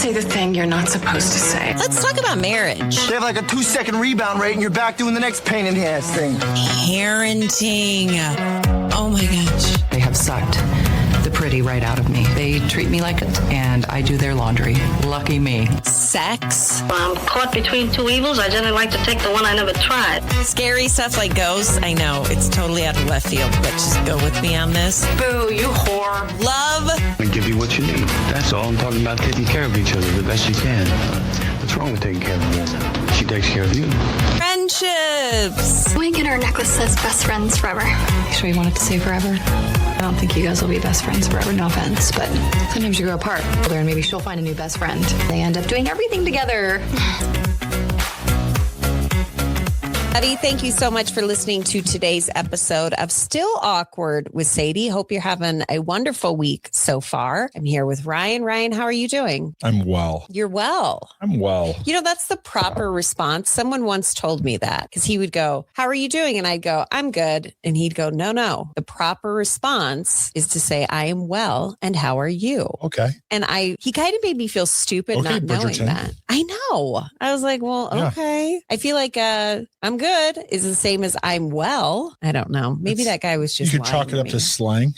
say the thing you're not supposed to say. Let's talk about marriage. They have like a 2-second rebound rate and you're back doing the next pain in the ass thing. Parenting. Oh my gosh. They have sucked the pretty right out of me. They treat me like it, and I do their laundry. Lucky me. Sex. I'm caught between two evils. I generally like to take the one I never tried. Scary stuff like ghosts. I know it's totally out of left field, but just go with me on this. Boo, you whore. Love. I give you what you need. That's all. I'm talking about taking care of each other the best you can. What's wrong with taking care of a woman? She takes care of you. Friendships. Wink and her necklace says best friends forever. Sure you wanted to say forever? I don't think you guys will be best friends forever, no offense, but sometimes you grow apart. And maybe she'll find a new best friend. They end up doing everything together. Buddy, thank you so much for listening to today's episode of Still Awkward with Sadie. Hope you're having a wonderful week so far. I'm here with Ryan. Ryan, how are you doing? I'm well. You're well. I'm well. You know, that's the proper response. Someone once told me that because he would go, how are you doing? And I'd go, I'm good. And he'd go, no. The proper response is to say, I am well. And how are you? Okay. And he kind of made me feel stupid not knowing Bridgerton. that. I know. I was like, well, Yeah. okay. I feel like I'm good is the same as I'm well. I don't know. Maybe that guy was just You could chalk it up to slang.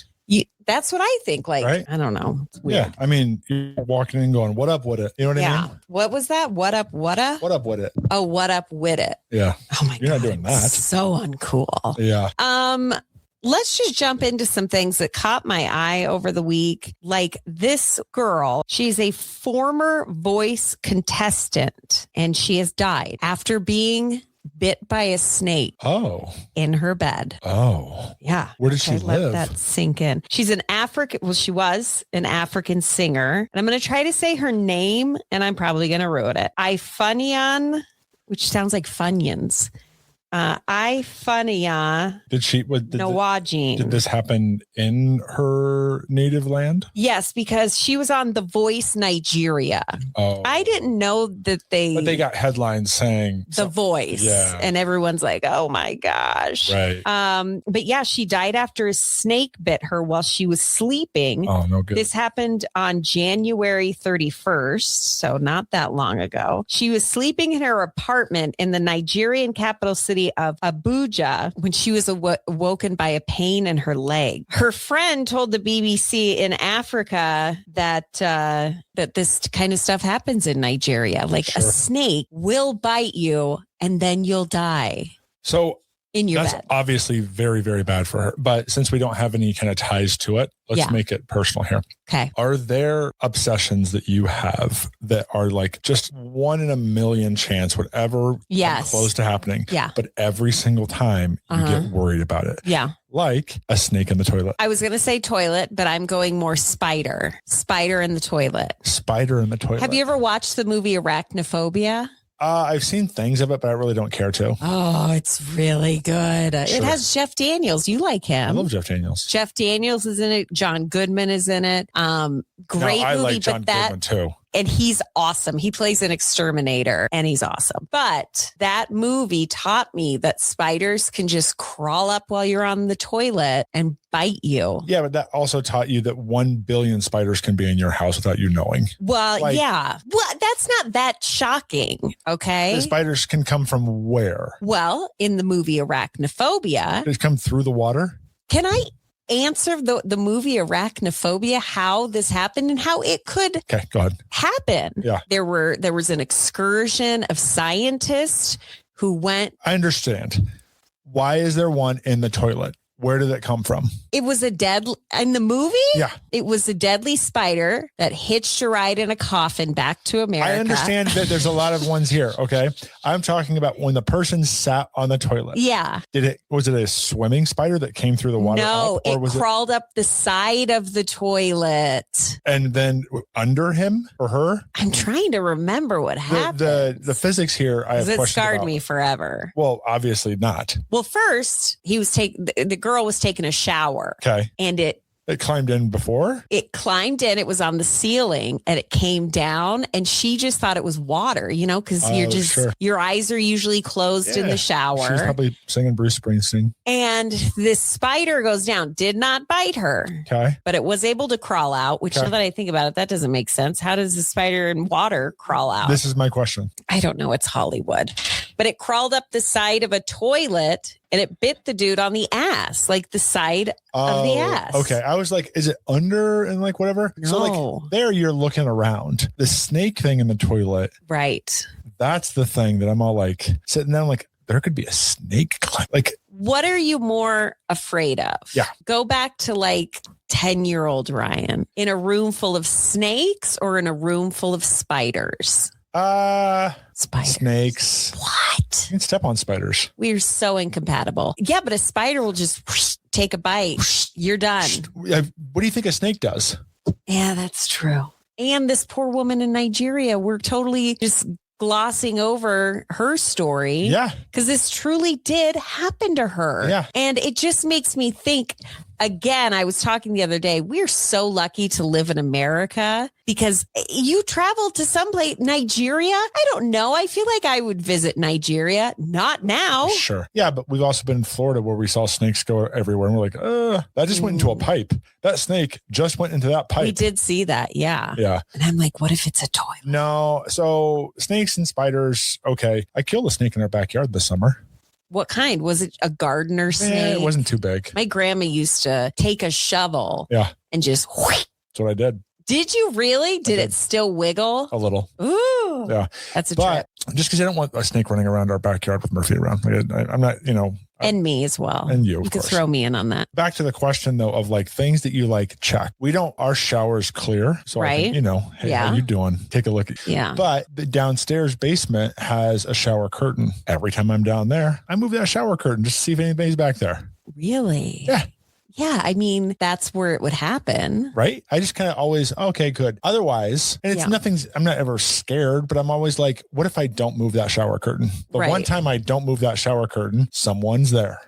That's what I think. Like, Right? I don't know. It's weird. Yeah. I mean, you're walking in going, what up with it? You know what I mean? What was that? What up? What up? What up with it? Oh, what up with it? Yeah. Oh my God. You're not doing that. So uncool. Yeah. Let's just jump into some things that caught my eye over the week. Like this girl, she's a former Voice contestant and she has died after being bit by a snake in her bed. Oh. Yeah. Where did she Let live? that sink in. She's an African. Well, she was an African singer. And I'm going to try to say her name and I'm probably going to ruin it. Ifunian, which sounds like Funyuns. Ifunian Nawajin. Did this happen in her native land? Yes, because she was on The Voice Nigeria. Oh. I didn't know that But they got headlines saying The Voice. Yeah. And everyone's like, oh my gosh. Right. But yeah, she died after a snake bit her while she was sleeping. Oh, no good. This happened on January 31st, so not that long ago. She was sleeping in her apartment in the Nigerian capital city of Abuja when she was awoken by a pain in her leg. Her friend told the BBC in Africa that this kind of stuff happens in Nigeria. Like a snake will bite you and then you'll die. So in your that's bed. obviously very, very bad for her. But since we don't have any kind of ties to it, let's make it personal here. Okay. Are there obsessions that you have that are like just 1 in a million chance, whatever Yes. close to happening? Yeah. But every single time you get worried about it. Yeah. Like a snake in the toilet. I was going to say toilet, but I'm going more spider. Spider in the toilet. Spider in the toilet. Have you ever watched the movie Arachnophobia? I've seen things of it, but I really don't care to. Oh, it's really good. It Sure. has Jeff Daniels. You like him. I love Jeff Daniels. Jeff Daniels is in it. John Goodman is in it. Great I movie, like John but that Goodman too. and he's awesome. He plays an exterminator and he's awesome. But that movie taught me that spiders can just crawl up while you're on the toilet and bite you. Yeah, but that also taught you that 1 billion spiders can be in your house without you knowing. Well, yeah. Well, that's not that shocking. Okay. The spiders can come from where? Well, in the movie Arachnophobia. They come through the water? Can I answer the movie Arachnophobia, how this happened and how it could go ahead. happen? Yeah. There was an excursion of scientists who went. I understand. Why is there one in the toilet? Where did it come from? It was in the movie? Yeah. It was a deadly spider that hitched a ride in a coffin back to America. I understand that there's a lot of ones here. Okay. I'm talking about when the person sat on the toilet. Yeah. Was it a swimming spider that came through the water? No, up, or it crawled up the side of the toilet. And then under him or her? I'm trying to remember what happened. The physics here, I have it questions scarred about. me forever. Well, obviously not. Well, first he was the girl was taking a shower. Okay. And it It climbed in before? It climbed in, it was on the ceiling and it came down and she just thought it was water, because you're just, sure. your eyes are usually closed in the She was shower. probably singing Bruce Springsteen. And this spider goes down, did not bite her, Okay. but it was able to crawl out, which Okay. now that I think about it, that doesn't make sense. How does the spider in water crawl out? This is my question. I don't know. It's Hollywood. But it crawled up the side of a toilet and it bit the dude on the ass, like the side of the ass. Okay. I was like, is it under and like whatever? So No. like there you're looking around. The snake thing in the toilet, Right. that's the thing that I'm all like sitting there like, there could be a snake climb. Like, What are you more afraid of? Yeah. Go back to like 10-year-old Ryan in a room full of snakes or in a room full of spiders? Spiders. snakes. What? You can step on spiders. We're so incompatible. Yeah, but a spider will just whoosh, take a bite. You're done. What do you think a snake does? Yeah, that's true. And this poor woman in Nigeria, we're totally just glossing over her story. Yeah. Because this truly did happen to her. Yeah. And it just makes me think, again, I was talking the other day, we're so lucky to live in America because you traveled to someplace, Nigeria. I don't know. I feel like I would visit Nigeria. Not now. Sure. Yeah, but we've also been in Florida where we saw snakes go everywhere. And we're like, that just went into a pipe. That snake just went into that pipe. We did see that. Yeah. Yeah. And I'm like, what if it's a toilet? No. So snakes and spiders. Okay. I killed a snake in our backyard this summer. What kind? Was it a gardener snake? It wasn't too big. My grandma used to take a shovel Yeah. and just whoosh. That's what I did. Did you really? Did did. it still wiggle? A little. Ooh. Yeah. That's a But trip. just because I don't want a snake running around our backyard with Murphy around. Like, I'm not, And me as well. and you, of You could course. throw me in on that. Back to the question though of like things that you like check. Our shower's clear. So I can, Right. hey, Yeah. how you doing? Take a look. Yeah. But the downstairs basement has a shower curtain. Every time I'm down there, I move that shower curtain just to see if anybody's back there. Really? Yeah. Yeah. I mean, that's where it would happen. Right. I just kind of always, okay, good. Otherwise, and it's I'm not ever scared, but I'm always like, what if I don't move that shower curtain? The one Right. time I don't move that shower curtain, someone's there.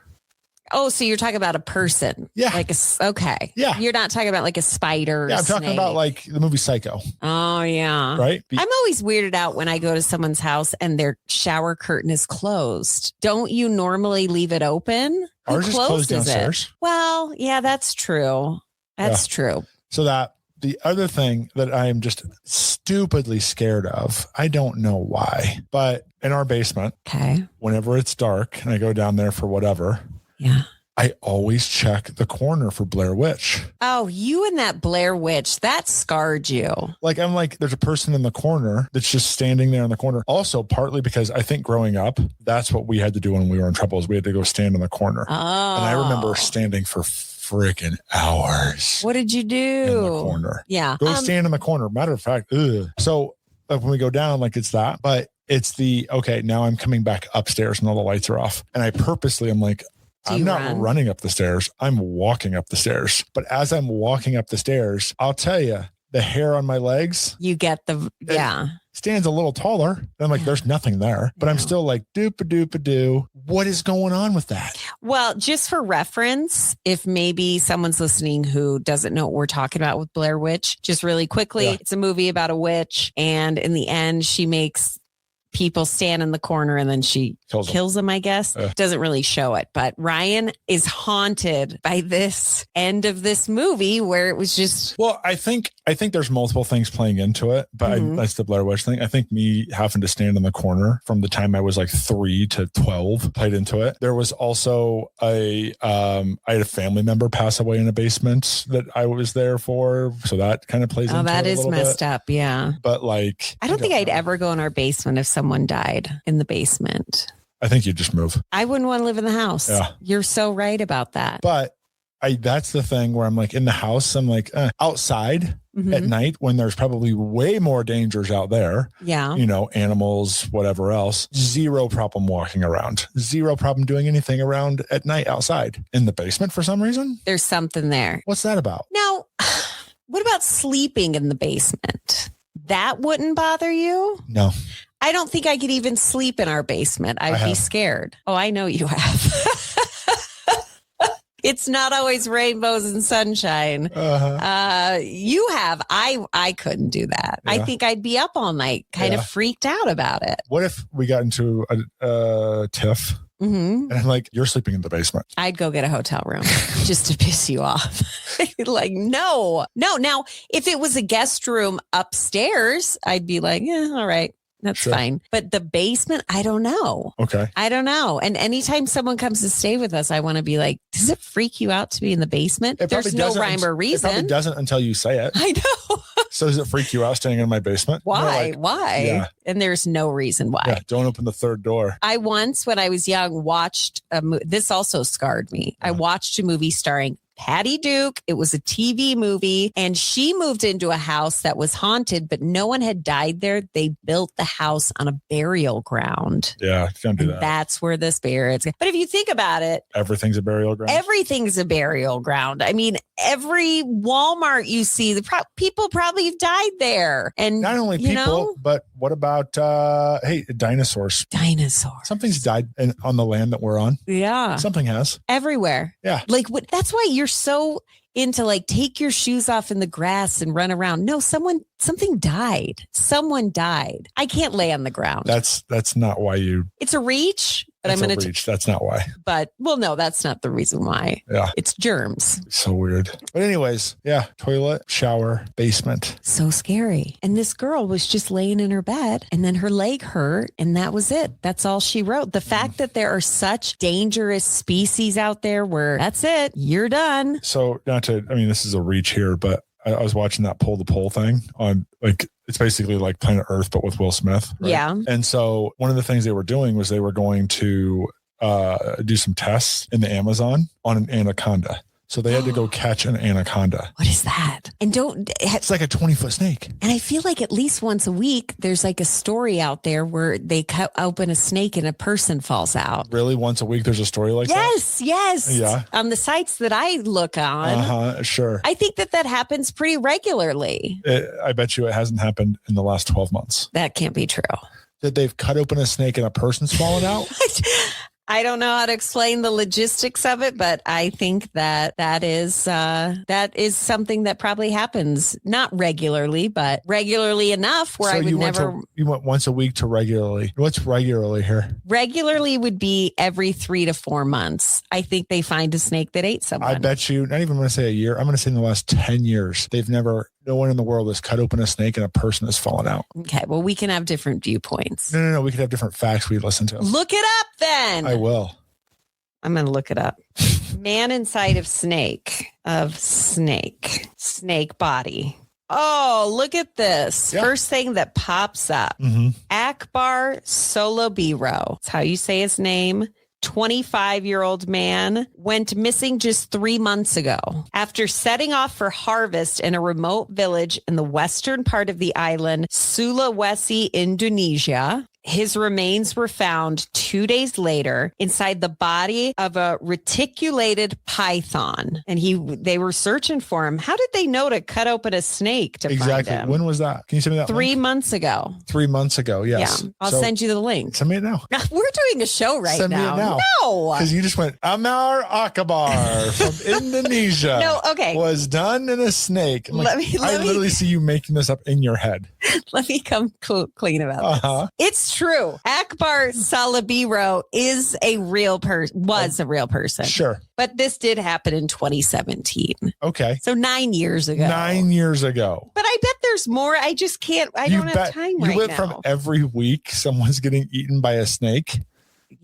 Oh, so you're talking about a person. Yeah. Like okay. Yeah. You're not talking about like a spider. Or Yeah. I'm talking about snake. like the movie Psycho, Oh, yeah. right? I'm always weirded out when I go to someone's house and their shower curtain is closed. Don't you normally leave it open? Who Ours is closed closes it? downstairs. Well, yeah, that's true. That's true. So that the other thing that I am just stupidly scared of, I don't know why, but in our basement, Okay. whenever it's dark and I go down there for whatever, Yeah. I always check the corner for Blair Witch. Oh, you and that Blair Witch, that scarred you. Like, I'm like, there's a person in the corner that's just standing there in the corner. Also, partly because I think growing up, that's what we had to do when we were in trouble is we had to go stand in the corner. Oh. And I remember standing for freaking hours What did you do? in the corner. Yeah. Go stand in the corner. Matter of fact, so like when we go down, like it's that, but it's okay, now I'm coming back upstairs and all the lights are off. And I purposely, I'm like, Do I'm you not run? running up the stairs. I'm walking up the stairs. But as I'm walking up the stairs, I'll tell you, the hair on my legs You get the, yeah. stands a little taller. And I'm like, there's nothing there. But I'm Yeah. still like, doop-a-doop-a-doo. What is going on with that? Well, just for reference, if maybe someone's listening who doesn't know what we're talking about with Blair Witch, just really quickly, Yeah. it's a movie about a witch. And in the end, she makes people stand in the corner and then she kills them, I guess. Doesn't really show it. But Ryan is haunted by this end of this movie where it was just, Well, I think there's multiple things playing into it, but Mhm. that's the Blair Witch thing. I think me having to stand in the corner from the time I was like 3 to 12 played into it. There was also I had a family member pass away in a basement that I was there for, so that kind of plays oh, into that it a is little messed bit. up. Yeah. But like, I don't think I'd know. ever go in our basement if someone died in the basement. I think you just move. I wouldn't want to live in the house. Yeah. You're so right about that. But that's the thing where I'm like in the house, I'm like outside Mhm. at night when there's probably way more dangers out there, Yeah. animals, whatever else, zero problem walking around, zero problem doing anything around at night outside. In the basement for some reason. There's something there. What's that about? Now, what about sleeping in the basement? That wouldn't bother you? No. I don't think I could even sleep in our basement. I'd I be have. scared. Oh, I know you have. It's not always rainbows and sunshine. You have. I couldn't do that. I Yeah. think I'd be up all night, kind Yeah. of freaked out about it. What if we got into a tiff Hmm. and I'm like, you're sleeping in the basement? I'd go get a hotel room just to piss you off. Like, no. Now, if it was a guest room upstairs, I'd be like, yeah, all right, that's Sure. fine. But the basement, I don't know. Okay. I don't know. And anytime someone comes to stay with us, I want to be like, does it freak you out to be in the basement? It There's probably no doesn't- rhyme or It probably reason. doesn't until you say it. I know. So does it freak you out staying in my basement? You're Why? like, Why? Yeah. And there's no reason why. yeah, don't open the third door. I once, when I was young, watched this also scarred me. I watched a movie starring Patty Duke. It was a TV movie, and she moved into a house that was haunted, but no one had died there. They built the house on a burial ground. Yeah, don't do And that. that's where the spirits. But if you think about it, Everything's a burial ground. everything's a burial ground. I mean, every Walmart you see, people probably have died there. And Not only you people, know, but what about dinosaurs? dinosaurs. Something's died on the land that we're on. Yeah. Something has. Everywhere. Yeah. Like that's why you're so into like take your shoes off in the grass and run around. No, something died. Someone died. I can't lay on the ground. That's not why you. It's a reach, but That's I'm a going to. reach. That's not why. But well, no, that's not the reason why. Yeah. It's germs. So weird. But anyways, yeah. Toilet, shower, basement. So scary. And this girl was just laying in her bed and then her leg hurt and that was it. That's all she wrote. The fact that there are such dangerous species out there where that's it, you're done. So this is a reach here, but I was watching that pull the pole thing on it's basically like Planet Earth, but with Will Smith. Right? Yeah. And so one of the things they were doing was they were going to do some tests in the Amazon on an anaconda. So they had to go catch an anaconda. What is that? And It's like a 20-foot snake. and I feel like at least once a week, there's like a story out there where they cut open a snake and a person falls out. Really? Once a week there's a story like Yes. Yeah. On the sites that I look that? on, Sure. I think that happens pretty regularly. I bet you it hasn't happened in the last 12 months. That can't be true. That they've cut open a snake and a person's fallen out? I don't know how to explain the logistics of it, but I think that is something that probably happens not regularly, but regularly enough where I would never. You went once a week to regularly. What's regularly here? Regularly would be every 3 to 4 months. I think they find a snake that ate someone. I bet you, not even going to say a year, I'm going to say in the last 10 years, no one in the world has cut open a snake and a person has fallen out. Okay, well, we can have different viewpoints. No. We could have different facts we listen to. Look it up then. I will. I'm going to look it up. Man inside of snake body. Oh, look at this. Yeah. First thing that pops up. Mm-hmm. Akbar Solobiro. That's how you say his name. 25-year-old man went missing just 3 months ago after setting off for harvest in a remote village in the western part of the island, Sulawesi, Indonesia. His remains were found 2 days later inside the body of a reticulated python. And they were searching for him. How did they know to cut open a snake to Exactly. find him? When was that? Can you send me that? 3 link? months ago. 3 months ago. Yes. Yeah. I'll So, send you the link. Send me it now. We're doing a show right Send me it now. now. No. Because you just went, Amar Akbar from Indonesia. No, okay. Was done in a snake. I'm like, Let me- I literally see you making this up in your head. Let me come clean about Uh-huh. this. It's true. Akbar Salabiro is a real person, was a real person. Sure. But this did happen in 2017. Okay. So 9 years ago. 9 years ago. But I bet there's more. I just can't. I don't have time you right went now. from every week someone's getting eaten by a snake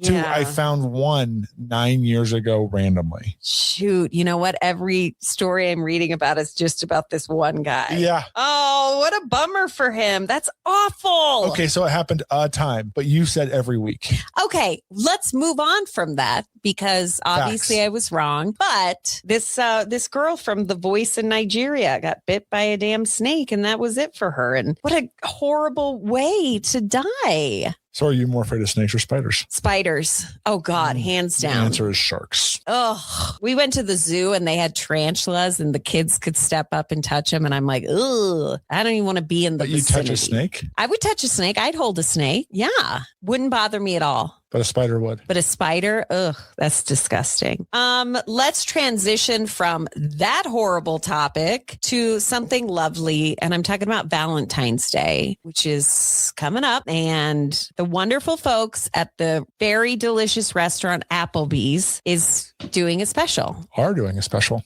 to Yeah. I found one 9 years ago randomly. Shoot. You know what? Every story I'm reading about is just about this one guy. Yeah. Oh, what a bummer for him. That's awful. Okay, so it happened a time, but you said every week. Okay, let's move on from that because obviously Facts. I was wrong. But this girl from The Voice in Nigeria got bit by a damn snake, and that was it for her. And what a horrible way to die. So are you more afraid of snakes or spiders? Spiders. Oh God, hands The down. answer is sharks. Oh, we went to the zoo and they had tarantulas, and the kids could step up and touch them, and I'm like, ugh, I don't even want to be in the But you vicinity. touch a snake? I would touch a snake. I'd hold a snake. Yeah, wouldn't bother me at all. But a spider would. But a spider, ugh, that's disgusting. Let's transition from that horrible topic to something lovely. And I'm talking about Valentine's Day, which is coming up. And the wonderful folks at the very delicious restaurant Applebee's is doing a special. Are doing a special.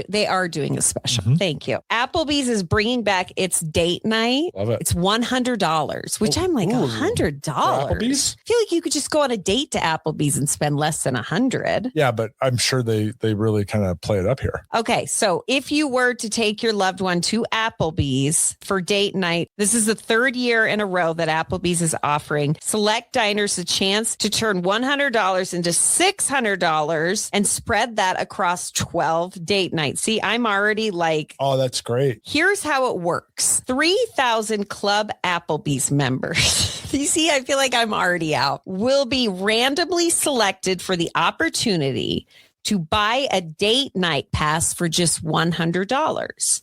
They are doing a special. Thank you. Applebee's is bringing back its date night. Love it. It's $100, which I'm like, $100. Applebee's? I feel like you could just go on a date to Applebee's and spend less than $100. Yeah, but I'm sure they really kind of play it up here. Okay, so if you were to take your loved one to Applebee's for date night, this is the third year in a row that Applebee's is offering select diners a chance to turn $100 into $600 and spread that across 12 date nights. See, I'm already like, Oh, that's great. here's how it works. 3,000 Club Applebee's members. You see, I feel like I'm already out. Will be randomly selected for the opportunity to buy a date night pass for just $100.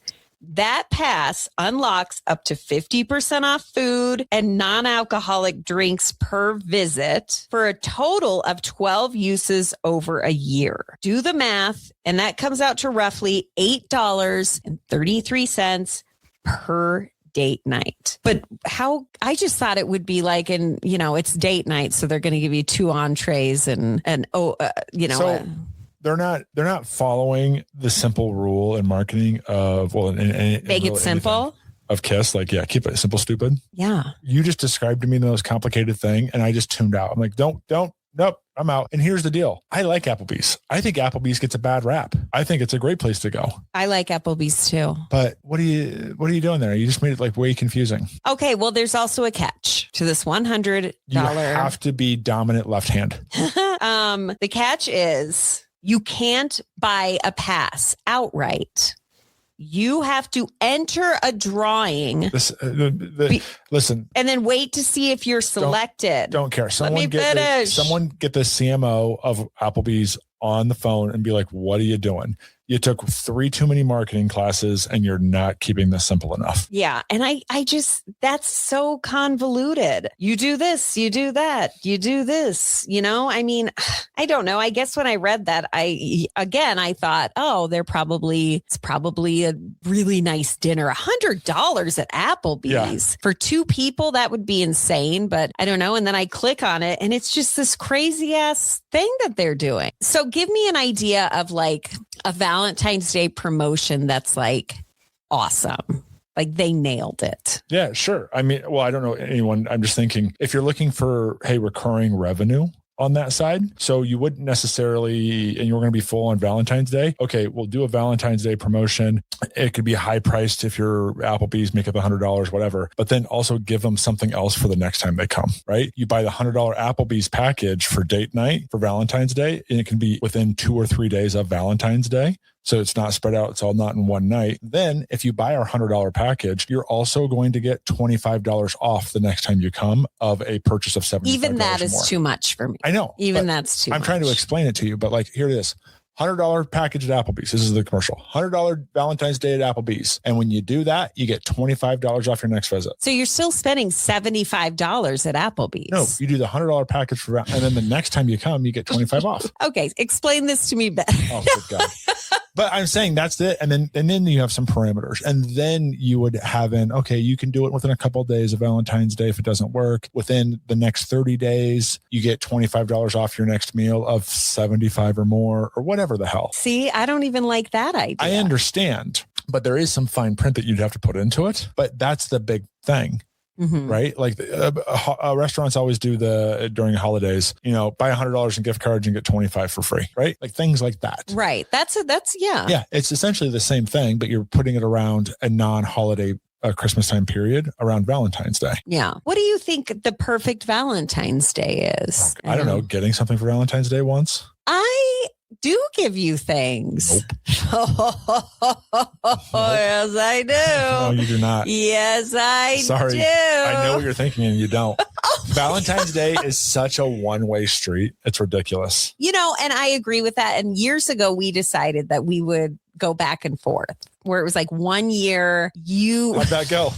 That pass unlocks up to 50% off food and non-alcoholic drinks per visit for a total of 12 uses over a year. Do the math, and that comes out to roughly $8.33 per date night. But I just thought it would be like, it's date night, so they're going to give you 2 entrees and They're not following the simple rule in marketing of make it simple. Of KISS, like, yeah, keep it simple, stupid. Yeah. You just described to me the most complicated thing, and I just tuned out. I'm like, nope, I'm out. And here's the deal. I like Applebee's. I think Applebee's gets a bad rap. I think it's a great place to go. I like Applebee's too. But what are you doing there? You just made it like way confusing. Okay, well, there's also a catch to this $100. You have to be dominant left hand. The catch is you can't buy a pass outright. You have to enter a drawing. Listen. And then wait to see if you're selected. Don't care. Someone get the CMO of Applebee's on the phone and be like, what are you doing? You took 3 too many marketing classes and you're not keeping this simple enough. Yeah. And I just, that's so convoluted. You do this, you do that, you do this, I mean, I don't know. I guess when I read that, I thought, oh, it's probably a really nice dinner. $100 at Applebee's for 2 people. That would be insane, but I don't know. And then I click on it and it's just this crazy ass thing that they're doing. So give me an idea of like a Valentine's Day promotion that's like awesome. Like they nailed it. Yeah, sure. I mean, well, I don't know anyone. I'm just thinking if you're looking for, recurring revenue on that side. So you wouldn't necessarily, and you're going to be full on Valentine's Day. Okay, we'll do a Valentine's Day promotion. It could be high priced if you're Applebee's, make it $100, whatever, but then also give them something else for the next time they come, right? You buy the $100 Applebee's package for date night for Valentine's Day, and it can be within 2 or 3 days of Valentine's Day. So it's not spread out. It's all not in one night. Then if you buy our $100 package, you're also going to get $25 off the next time you come of a purchase of $75. Even that is too much for me. I know. Even that's too much. I'm trying to explain it to you, but like, here it is. $100 package at Applebee's. This is the commercial. $100 Valentine's Day at Applebee's. And when you do that, you get $25 off your next visit. So you're still spending $75 at Applebee's. No, you do the $100 package and then the next time you come, you get $25 off. Okay. Explain this to me better. Oh, good God. But I'm saying that's it. And then you have some parameters. And then you would have you can do it within a couple of days of Valentine's Day. If it doesn't work within the next 30 days, you get $25 off your next meal of 75 or more or whatever the hell. See, I don't even like that idea. I understand, but there is some fine print that you'd have to put into it. But that's the big thing. Mm-hmm. Right? Like restaurants always do during holidays, buy $100 in gift cards and get 25 for free, right? Like things like that. Right. That's yeah. Yeah. It's essentially the same thing, but you're putting it around a non-holiday Christmas time period around Valentine's Day. Yeah. What do you think the perfect Valentine's Day is? I don't know. Getting something for Valentine's Day once? I do give you things. Nope. Yes, I do. No, you do not. Yes, I Sorry. do. I know what you're thinking and you don't. Valentine's Day is such a one-way street. It's ridiculous. And I agree with that. And years ago, we decided that we would go back and forth. where it was like 1 year How'd that go?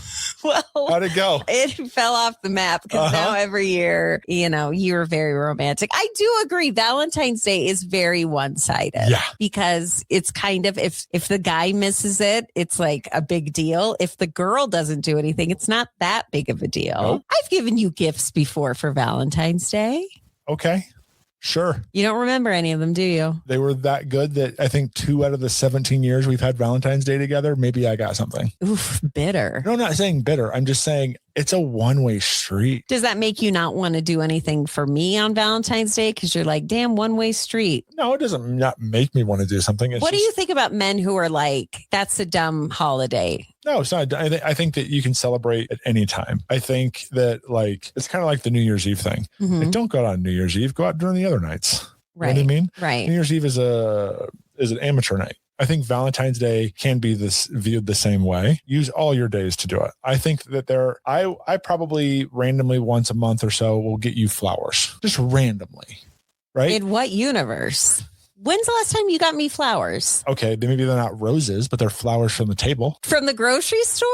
How'd it go? It fell off the map because now every year, you're very romantic. I do agree. Valentine's Day is very one-sided. Yeah. Because it's kind of, if the guy misses it, it's like a big deal. If the girl doesn't do anything, it's not that big of a deal. Nope. I've given you gifts before for Valentine's Day. Okay. Sure. You don't remember any of them, do you? They were that good that I think 2 out of the 17 years we've had Valentine's Day together, maybe I got something. Oof, bitter. No, I'm not saying bitter. I'm just saying it's a one-way street. Does that make you not want to do anything for me on Valentine's Day? Because you're like, damn, one-way street. No, it doesn't not make me want to do something. It's What do just- you think about men who are like, that's a dumb holiday? No, it's not. I think that you can celebrate at any time. I think that it's kind of like the New Year's Eve thing. Mhm. Like, don't go out on New Year's Eve. Go out during the other nights. Right. You know what I mean? Right. New Year's Eve is an amateur night. I think Valentine's Day can be viewed the same way. Use all your days to do it. I think that I probably randomly once a month or so will get you flowers, just randomly, right? In what universe? When's the last time you got me flowers? Okay, maybe they're not roses, but they're flowers from the table. From the grocery store?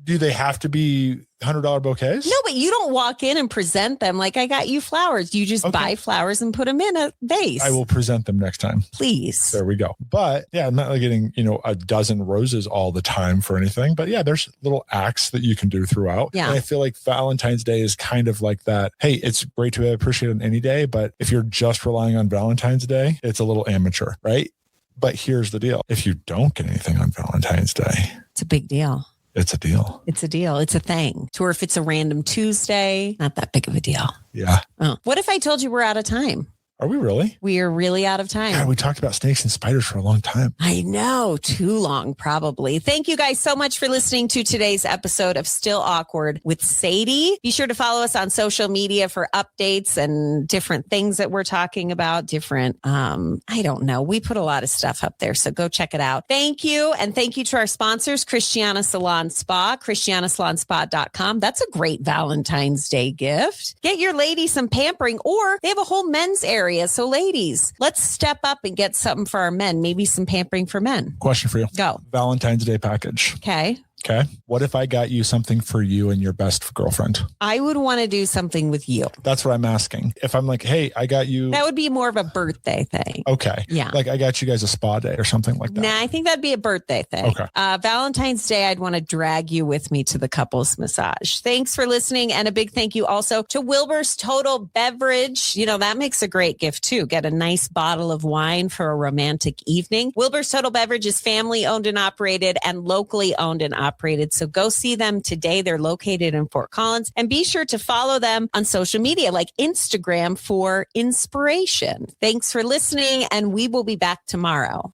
Do they have to be $100 bouquets? No, but you don't walk in and present them like I got you flowers. You just buy flowers and put them in a vase. I will present them next time. Please. There we go. But yeah, I'm not getting, a dozen roses all the time for anything. But yeah, there's little acts that you can do throughout. Yeah. And I feel like Valentine's Day is kind of like that. Hey, it's great to appreciate on any day, but if you're just relying on Valentine's Day, it's a little amateur, right? But here's the deal. If you don't get anything on Valentine's Day, It's a big deal. it's a deal. It's a deal. It's a thing. Or if it's a random Tuesday, not that big of a deal. Yeah. Oh. What if I told you we're out of time? Are we really? We are really out of time. God, we talked about snakes and spiders for a long time. I know, too long, probably. Thank you guys so much for listening to today's episode of Still Awkward with Sadie. Be sure to follow us on social media for updates and different things that we're talking about. Different, I don't know. We put a lot of stuff up there, so go check it out. Thank you. And thank you to our sponsors, Christiana Salon Spa, ChristianaSalonSpa.com. That's a great Valentine's Day gift. Get your lady some pampering, or they have a whole men's area. So ladies, let's step up and get something for our men, maybe some pampering for men. Question for you. Go. Valentine's Day package. Okay. Okay. What if I got you something for you and your best girlfriend? I would want to do something with you. That's what I'm asking. If I'm like, hey, I got you. That would be more of a birthday thing. Okay. Yeah. Like I got you guys a spa day or something like that. Nah, I think that'd be a birthday thing. Okay. Valentine's Day, I'd want to drag you with me to the couples massage. Thanks for listening. And a big thank you also to Wilbur's Total Beverage. That makes a great gift too. Get a nice bottle of wine for a romantic evening. Wilbur's Total Beverage is family owned and operated and locally owned and operated. So go see them today. They're located in Fort Collins, and be sure to follow them on social media like Instagram for inspiration. Thanks for listening, and we will be back tomorrow.